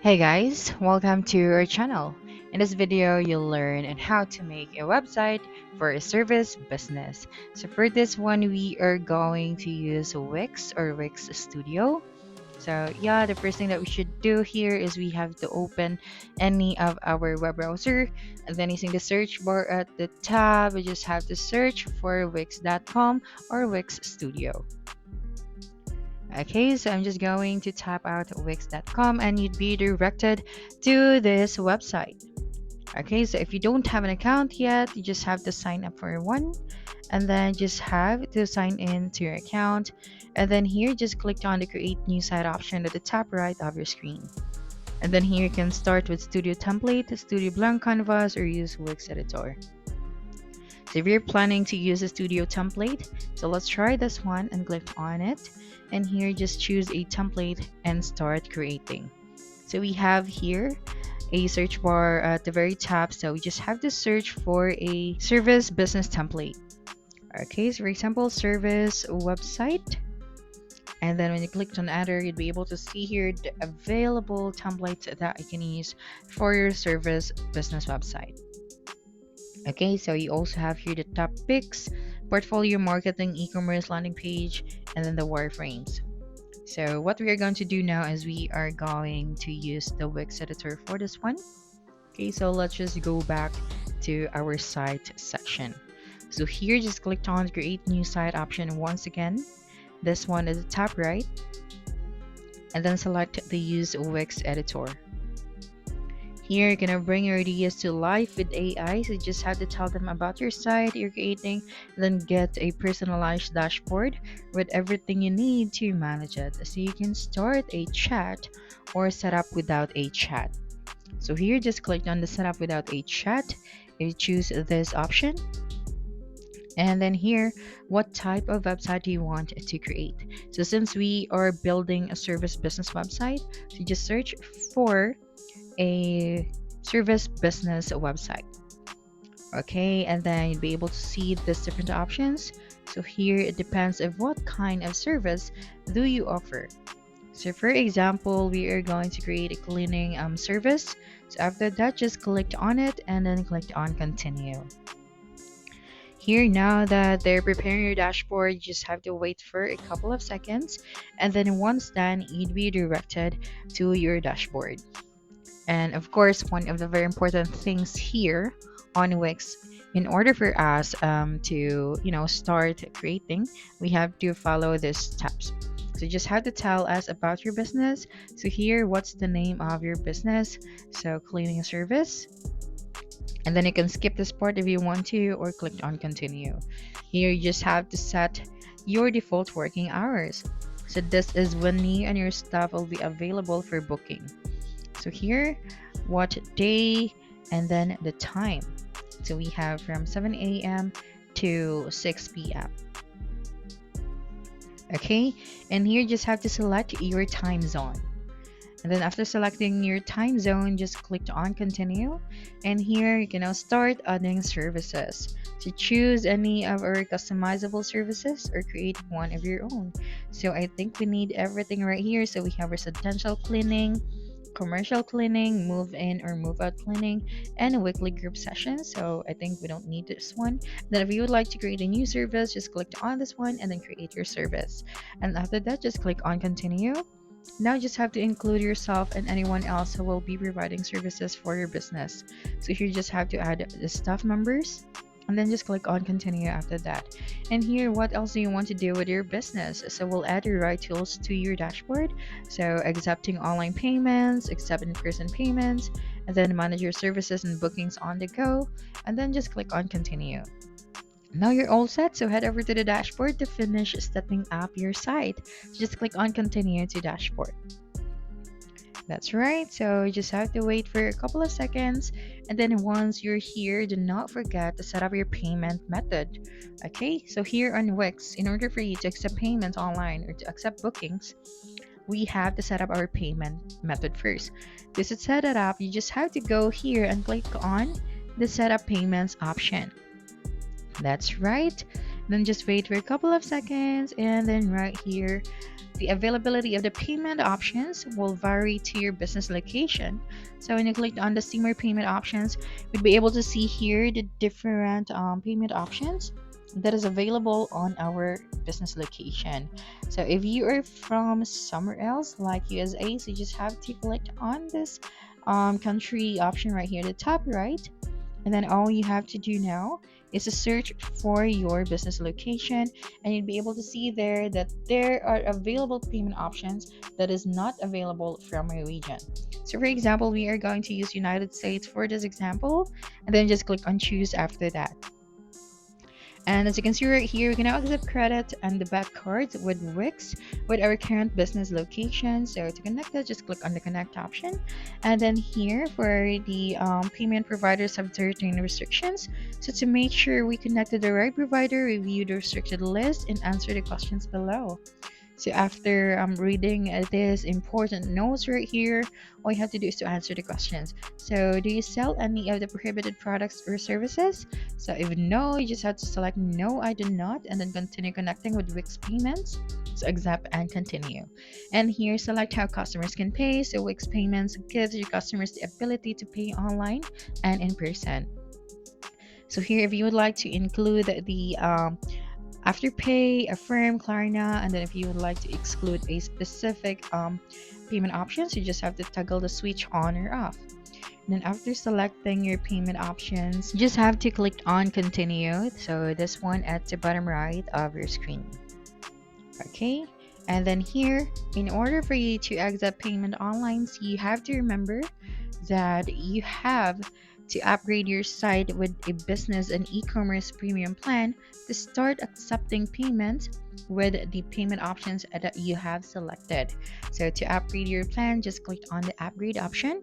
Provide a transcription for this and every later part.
Hey guys, welcome to our channel. In this video, you'll learn on how to make a website for a service business. So for this one, we are going to use Wix or Wix Studio. So yeah, the first thing that we should do here is we have to open any of our web browser, and then using the search bar at the tab, we just have to search for wix.com or Wix Studio. Okay, so I'm just going to tap out wix.com and you'd be directed to this website. Okay, so if you don't have an account yet, you just have to sign up for one and then just have to sign in to your account. And then here, just click on the create new site option at the top right of your screen. And then here you can start with Studio Template, Studio Blank Canvas, or use Wix Editor. So if you're planning to use a Studio Template, so let's try this one and click on it. And here just choose a template and start creating. So we have here a search bar at the very top, so we just have to search for a service business template. Okay, so for example, service website, and then when you click on enter, you'd be able to see here the available templates that you can use for your service business website. Okay, so you also have here the topics, portfolio marketing, e-commerce landing page, and then the wireframes. So what we are going to do now is we are going to use the Wix editor for this one. Okay, so let's just go back to our site section. So here, just click on create new site option once again. This one is the top right, and then select the use Wix editor. Here, you're gonna bring your ideas to life with AI. So you just have to tell them about your site you're creating, then get a personalized dashboard with everything you need to manage it. So you can start a chat or set up without a chat. So here, just click on the setup without a chat. You choose this option. And then here, what type of website do you want to create? So since we are building a service business website, so just search for a service business website. Okay, and then you'll be able to see these different options. So here it depends of what kind of service do you offer. So for example, we are going to create a cleaning service. So after that, just click on it and then click on continue. Here, now that they're preparing your dashboard, you just have to wait for a couple of seconds, and then once done, you'd be directed to your dashboard. And of course, one of the very important things here on Wix, in order for us to start creating, we have to follow these steps. So you just have to tell us about your business. So here, what's the name of your business? So cleaning service. And then you can skip this part if you want to, or click on continue. Here you just have to set your default working hours. So this is when you and your staff will be available for booking. So here, what day and then the time. So we have from 7 a.m. to 6 p.m. Okay, and here you just have to select your time zone. And then after selecting your time zone, just click on continue. And here you can now start adding services. So choose any of our customizable services or create one of your own. So I think we need everything right here. So we have residential cleaning, commercial cleaning, move in or move out cleaning, and a weekly group session. So I think we don't need this one. Then if you would like to create a new service, just click on this one and then create your service. And after that, just click on continue. Now you just have to include yourself and anyone else who will be providing services for your business. So here you just have to add the staff members and then just click on continue after that. And here, what else do you want to do with your business? So we'll add your right tools to your dashboard. So accepting online payments, accept in-person payments, and then manage your services and bookings on the go. And then just click on continue. Now you're all set, so head over to the dashboard to finish setting up your site. Just click on continue to dashboard. That's right, so you just have to wait for a couple of seconds, and then once you're here, do not forget to set up your payment method. Okay, so here on Wix, in order for you to accept payments online or to accept bookings, we have to set up our payment method first. To set it up, you just have to go here and click on the setup payments option. That's right. Then just wait for a couple of seconds, and then right here, the availability of the payment options will vary to your business location. So when you click on the see more payment options, you'll be able to see here the different payment options that is available on our business location. So if you are from somewhere else like USA, so you just have to click on this country option right here at the top right, and then all you have to do now is to search for your business location, and you'll be able to see there that there are available payment options that is not available from my region. So for example, we are going to use United States for this example, and then just click on choose after that. And as you can see right here, we can now accept credit and debit cards with Wix with our current business location. So to connect that, just click on the connect option. And then here for the payment providers have certain restrictions. So to make sure we connected the right provider, review the restricted list and answer the questions below. So after reading this important notes right here, all you have to do is to answer the questions. So do you sell any of the prohibited products or services? So if no, you just have to select no, I do not, and then continue connecting with Wix payments. So accept and continue. And here select how customers can pay. So Wix payments gives your customers the ability to pay online and in person. So here if you would like to include the Afterpay, Affirm, Klarna, and then if you would like to exclude a specific payment options, you just have to toggle the switch on or off. And then after selecting your payment options, you just have to click on continue. So this one at the bottom right of your screen. Okay. And then here, in order for you to accept payment online, so you have to remember that you have to upgrade your site with a business and e-commerce premium plan to start accepting payments with the payment options that you have selected. So to upgrade your plan, just click on the upgrade option,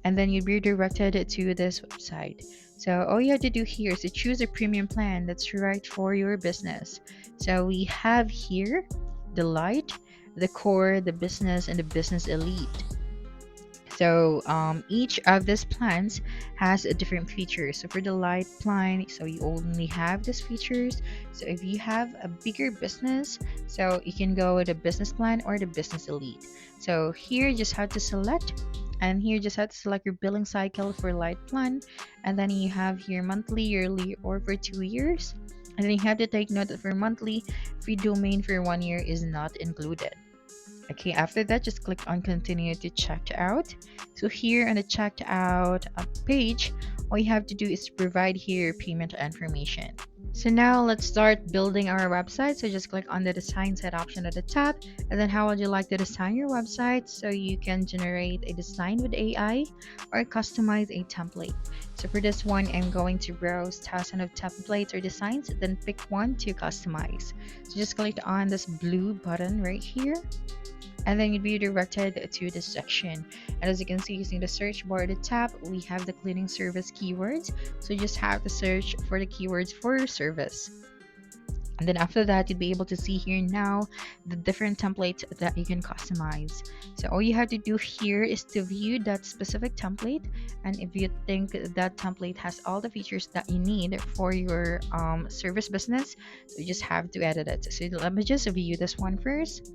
and then you'll be redirected to this website. So all you have to do here is to choose a premium plan that's right for your business. So we have here the Lite, the Core, the Business, and the Business Elite. So each of these plans has a different features. So for the Lite plan, so you only have these features. So if you have a bigger business, so you can go with the business plan or the business elite. So here you just have to select, and here you just have to select your billing cycle for Lite plan, and then you have here monthly, yearly, or for 2 years. And then you have to take note that for monthly, free domain for 1 year is not included. Okay, after that, just click on continue to check out. So here on the checked out page, all you have to do is provide here payment information. So now let's start building our website. So just click on the design set option at the top, and then how would you like to design your website? So you can generate a design with AI or customize a template. So for this one, I'm going to browse thousands of templates or designs, then pick one to customize. So just click on this blue button right here, and then you'd be directed to this section. And as you can see, using the search bar at the top, we have the cleaning service keywords. So you just have to search for the keywords for your service. And then after that, you'd be able to see here now the different templates that you can customize. So all you have to do here is to view that specific template, and if you think that template has all the features that you need for your service business, so you just have to edit it. So let me just view this one first.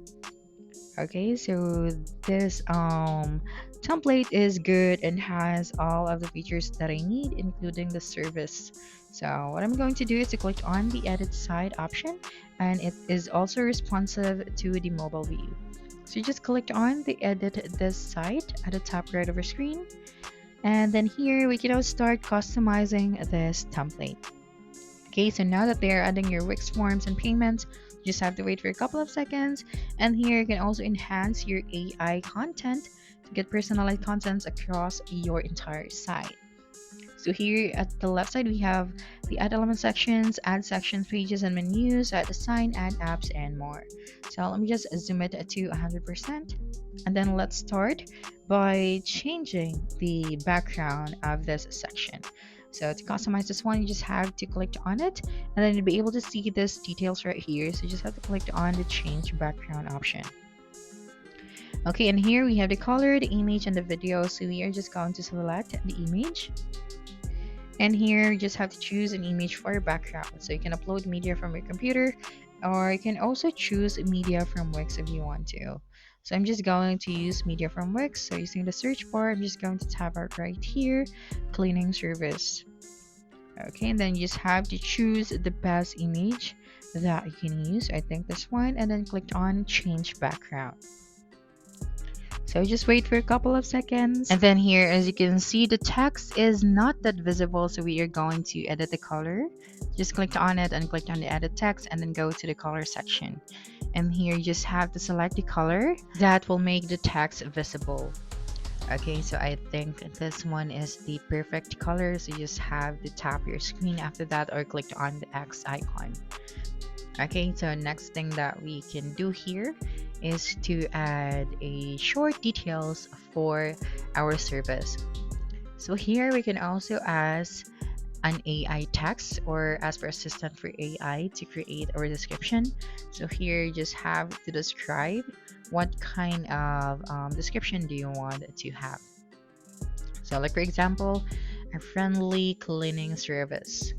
Okay, so this template is good and has all of the features that I need, including the service. So what I'm going to do is to click on the edit side option, and it is also responsive to the mobile view. So you just click on the edit this site at the top right of your screen, and then here we can now start customizing this template. Okay, so now that they are adding your Wix forms and payments, you just have to wait for a couple of seconds. And here you can also enhance your AI content to get personalized contents across your entire site. So here at the left side, we have the add element sections, add sections, pages, and menus, add design, add apps, and more. So let me just zoom it to 100%. And then let's start by changing the background of this section. So to customize this one, you just have to click on it, and then you'll be able to see this details right here. So you just have to click on the change background option. Okay, and here we have the color, the image, and the video. So we are just going to select the image. And here you just have to choose an image for your background. So you can upload media from your computer, or you can also choose media from Wix if you want to. So I'm just going to use media from Wix. So using the search bar, I'm just going to tab out right here, cleaning service. Okay, and then you just have to choose the best image that you can use. I think this one, and then click on change background. So just wait for a couple of seconds. And then here, as you can see, the text is not that visible. So we are going to edit the color. Just click on it and click on the edit text and then go to the color section. And here you just have to select the color that will make the text visible. Okay, so I think this one is the perfect color. So you just have to tap your screen after that or click on the X icon. Okay, so next thing that we can do here is to add a short details for our service. So here we can also ask an AI text or ask for assistant for AI to create our description. So here you just have to describe what kind of description do you want to have. So like for example, a friendly cleaning service.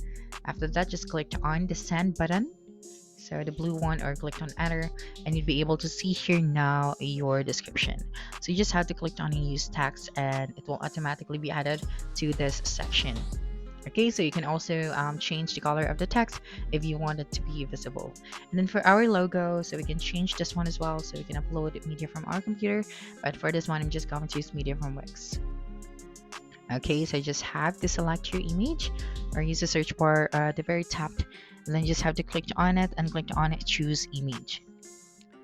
After that, just click on the send button. So the blue one, or click on enter, and you'd be able to see here now your description. So you just have to click on use text and it will automatically be added to this section. Okay, so you can also change the color of the text if you want it to be visible. And then for our logo, so we can change this one as well. So we can upload media from our computer, but for this one, I'm just going to use media from Wix. Okay, so you just have to select your image or use the search bar at the very top, and then you just have to click on it and click on choose image.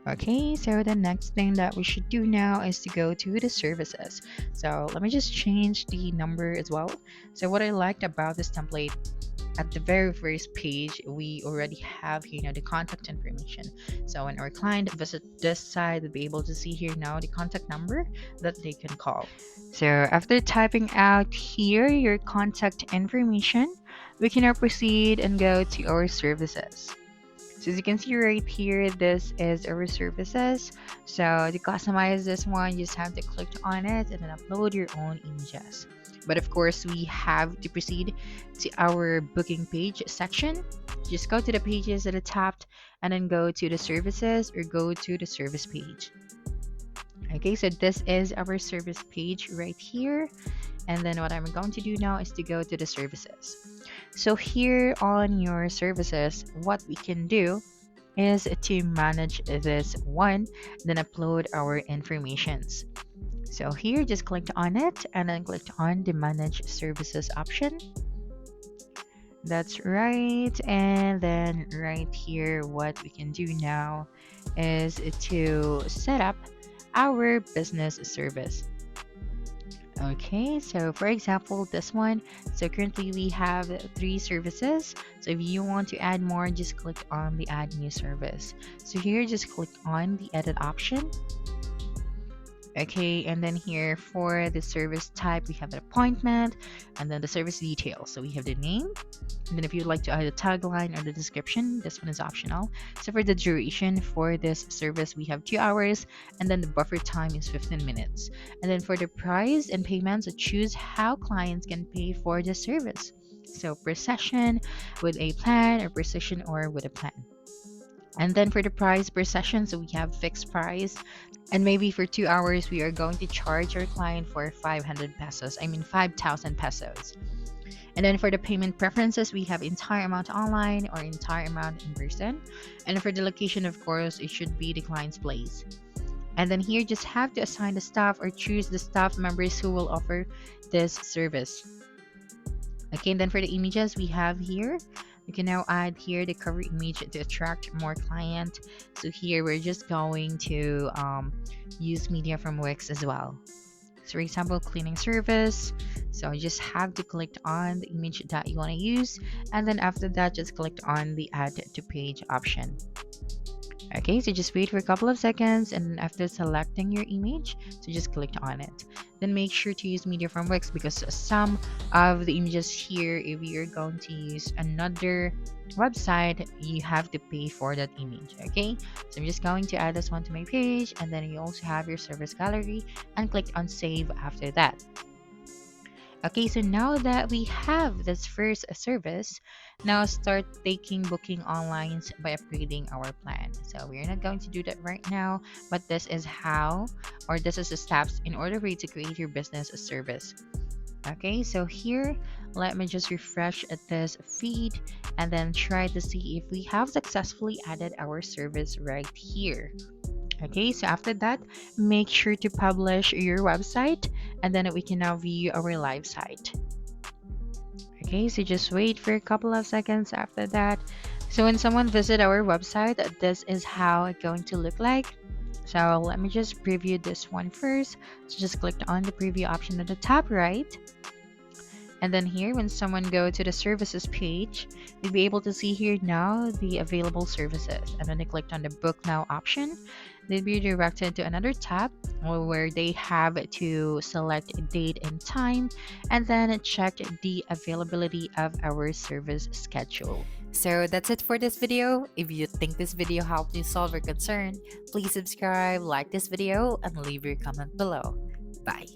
Okay, so the next thing that we should do now is to go to the services. So let me just change the number as well. So what I liked about this template, at the very first page, we already have here the contact information. So when our client visit this site, they'll be able to see here now the contact number that they can call. So after typing out here your contact information, we can now proceed and go to our services. So as you can see right here, this is our services. So to customize this one, you just have to click on it and then upload your own images. But of course, we have to proceed to our booking page section. Just go to the pages at the top and then go to the services or go to the service page. Okay, so this is our service page right here. And then what I'm going to do now is to go to the services. So here on your services, what we can do is to manage this one, then upload our informations. So here, just click on it and then click on the manage services option. That's right. And then right here, what we can do now is to set up our business service. Okay, so for example, this one, so currently we have 3 services. So if you want to add more, just click on the add new service. So here, just click on the edit option. Okay, and then here for the service type, we have an appointment and then the service details. So we have the name, and then if you'd like to add a tagline or the description, this one is optional. So for the duration for this service, we have 2 hours, and then the buffer time is 15 minutes. And then for the price and payments, so choose how clients can pay for the service. So per session, with a plan, or per session or with a plan. And then for the price per session, so we have fixed price. And maybe for 2 hours, we are going to charge our client for 500 pesos. I mean 5,000 pesos. And then for the payment preferences, we have entire amount online or entire amount in person. And for the location, of course, it should be the client's place. And then here, just have to assign the staff or choose the staff members who will offer this service. Okay, and then for the images, we have here, you can now add here the cover image to attract more client. So here we're just going to use media from Wix as well. So for example, cleaning service. So you just have to click on the image that you want to use, and then after that, just click on the add to page option. Okay, so just wait for a couple of seconds, and after selecting your image, so just click on it. Then make sure to use media from Wix, because some of the images here, if you're going to use another website, you have to pay for that image. Okay, so I'm just going to add this one to my page, and then you also have your service gallery, and click on save after that. Okay, so now that we have this first service, now start taking booking online by upgrading our plan. So we're not going to do that right now, but this is how, or this is the steps in order for you to create your business service. Okay, so here, let me just refresh this feed and then try to see if we have successfully added our service right here. Okay, so after that, make sure to publish your website and then we can now view our live site. Okay, so just wait for a couple of seconds after that. So when someone visit our website, this is how it's going to look like. So let me just preview this one first. So just click on the preview option at the top right. And then here, when someone go to the services page, they'll be able to see here now the available services. And when they clicked on the book now option, they'll be directed to another tab where they have to select date and time and then check the availability of our service schedule. So that's it for this video. If you think this video helped you solve your concern, please subscribe, like this video, and leave your comment below. Bye.